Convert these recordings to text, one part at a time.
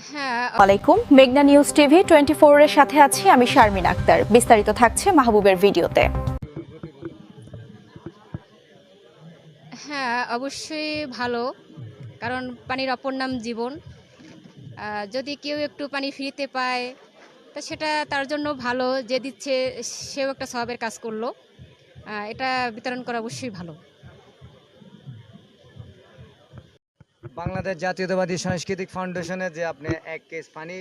হ্যাঁ, আলাইকুম। মেঘনা নিউজ টিভি 24 এর সাথে আছি আমি শারমিন আক্তার। বিস্তারিত থাকছে মাহবুবের ভিডিওতে। হ্যাঁ, অবশ্যই ভালো, কারণ পানির অপর নাম জীবন। যদি কেউ একটু পানি ফ্রিতে পায় তা সেটা তার জন্য ভালো, যে দিচ্ছে সেও একটা সওয়াবের কাজ করলো। এটা বিতরণ করা অবশ্যই ভালো। বাংলাদেশ জাতীয়তাবাদী সাংস্কৃতিক ফাউন্ডেশনে যে আপনি 1 কেস পানি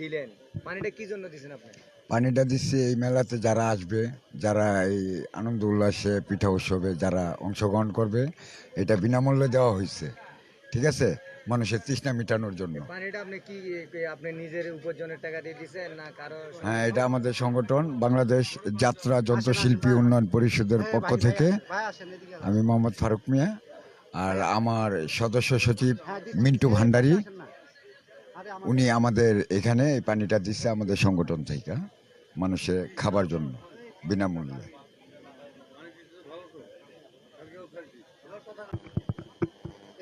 দিলেন, পানিটা কি জন্য দিয়েছেন আপনি? পানিটা দিচ্ছি এই মেলাতে যারা আসবে, যারা এই আনন্দ উল্লাসে পিঠা উৎসবে যারা অংশগ্রহণ করবে, এটা বিনামূল্যে দেওয়া হয়েছে। ঠিক আছে, মানুষের তৃষ্ণা মেটানোর জন্য। পানিটা আপনি কি আপনি নিজের উপার্জনের টাকা দিয়ে দিয়েছেন না কারো? হ্যাঁ, এটা আমাদের সংগঠন বাংলাদেশ যাত্রা যন্ত্রশিল্পী উন্নয়ন পরিষদের পক্ষ থেকে। আমি মোহাম্মদ ফারুক মিয়া, আর আমার সদস্য সচিব মিন্টু ভান্ডারী, উনি আমাদের এখানে এই পানিটা দিচ্ছে আমাদের সংগঠন থেকে মানুষের খাবার জন্য বিনামূল্যে।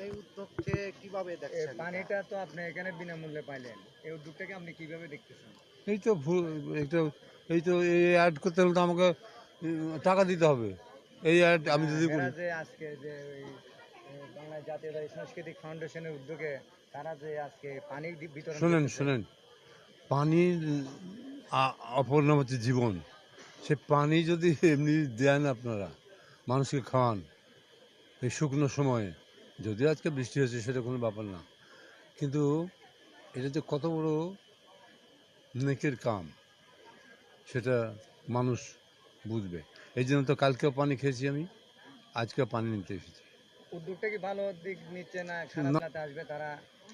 এই উদ্যোগকে কিভাবে দেখছেন? পানিটা তো আপনি এখানে বিনামূল্যে পাইলেন, এই উদ্যোগটাকে আপনি কিভাবে দেখতেছেন? এই তো এই তো এই অ্যাড করতে হলে তো আমাকে টাকা দিতে হবে। এই অ্যাড আমি যদি করি, এরা যে আজকে যে ওই বাংলা জাতীয়তাবাদী সাংস্কৃতিক ফাউন্ডেশনের উদ্যোগে তারা যে আজকে পানি বিতরণ করতেছে। শোনেন, পানির অপর নাম হচ্ছে জীবন। সে পানি যদি এমনি দেন আপনারা মানুষকে খাওয়ান এই শুকনো সময়ে, যদিও আজকে বৃষ্টি হয়েছে সেটা কোনো ব্যাপার না, কিন্তু এটা যে কত বড় নেকের কাম সেটা মানুষ বুঝবে। এই জন্য তো কালকেও পানি খেয়েছি আমি, আজকেও পানি নিতে এসেছি। উদ্যোগটা কি ভালো দিক নিচ্ছে না খারাপ? না। যাতে আসবে তারা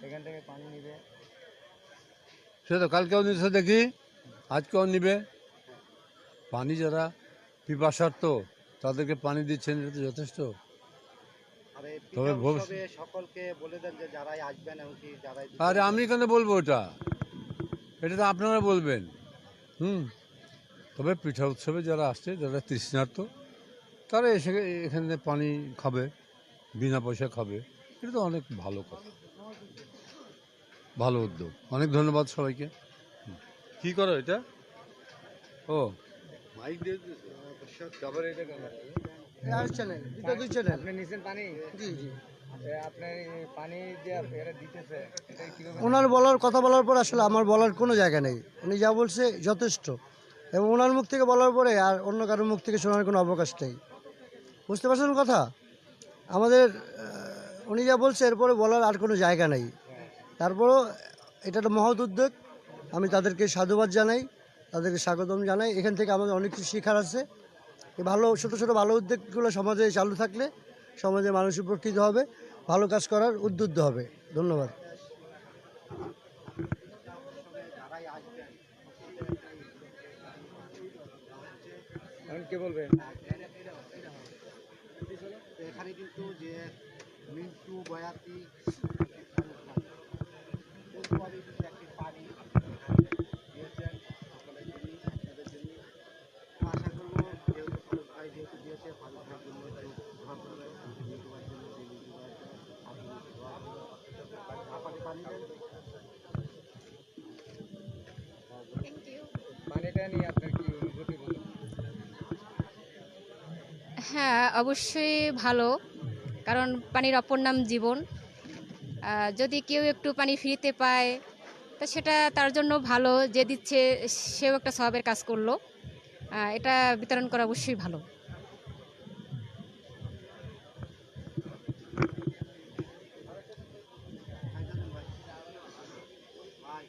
এখান থেকে পানি নিবে। সে তো কালকেও নিচ্ছে দেখি, আজকেও নিবে। পানি যারা পিপাসার্থ তাদেরকে পানি দিচ্ছেন, এটা তো যথেষ্ট। আর এই তবে পিঠা উৎসবে সকলকে বলে দেন যে যারাই আসবেন এমনকি যারাই আরে আমি কেন বলবো এটা তো আপনারা বলবেন। তবে পিঠা উৎসবে যারা আসছে, যারা তৃষ্ণার্ত, তারা এসে এখানে পানি খাবে, বিনা পয়সা খাবে। এটা তো অনেক ভালো কথা, ভালো উদ্যোগ। অনেক ধন্যবাদ সবাইকে। কি করো এটা? ও মাইক দিয়ে তারপরে এটা কেন? আপনি নিছেন পানি? জি জি। আপনি পানি যে এরা দিতেছে এটা কিভাবে? ওনার কথা বলার পর আসলে আমার বলার কোনো জায়গা নেই। উনি যা বলছে যথেষ্ট, এবং ওনার মুখ থেকে বলার পরে আর অন্য কারোর মুখ থেকে শোনার কোনো অবকাশ নেই। বুঝতে পারছেন কথা? আমাদের উনি যা বলছে এরপরে বলার আর কোনো জায়গা নেই। তারপরও এটা একটা মহৎ উদ্যোগ, আমি তাদেরকে সাধুবাদ জানাই, তাদেরকে স্বাগতম জানাই। এখান থেকে আমাদের অনেক কিছু শেখার আছে। এই ভালো ছোটো ছোটো ভালো উদ্যোগগুলো সমাজে চালু থাকলে সমাজে মানুষ উপকৃত হবে, ভালো কাজ করার উদ্বুদ্ধ হবে। ধন্যবাদ। এখন কে বলবেন? তো এখানে কিন্তু যে মিন্টু বয়াতি একটি পানি দিয়েছেন সকলের জন্য, আপনাদের জন্য। তো আশা করবো যেহেতু ফারুক ভাই যেহেতু দিয়েছে, ফারুক ভাইয়ের জন্য একটু দোয়া করবেন, মিন্টু ভাইয়ের জন্য, যে মিন্টু ভাইয়ের আপনি দোয়া করবেন। আপনি পানি দেন। পানিটা নিয়ে আপনার কি অনুভূতি বলুন? হ্যাঁ, অবশ্যই ভালো, কারণ পানির অপর নাম জীবন। যদি কেউ একটু পানি ফ্রিতে পায় তা সেটা তার জন্য ভালো, যে দিচ্ছে সেও একটা সওয়াবের কাজ করলো। এটা বিতরণ করা অবশ্যই ভালো। ভাই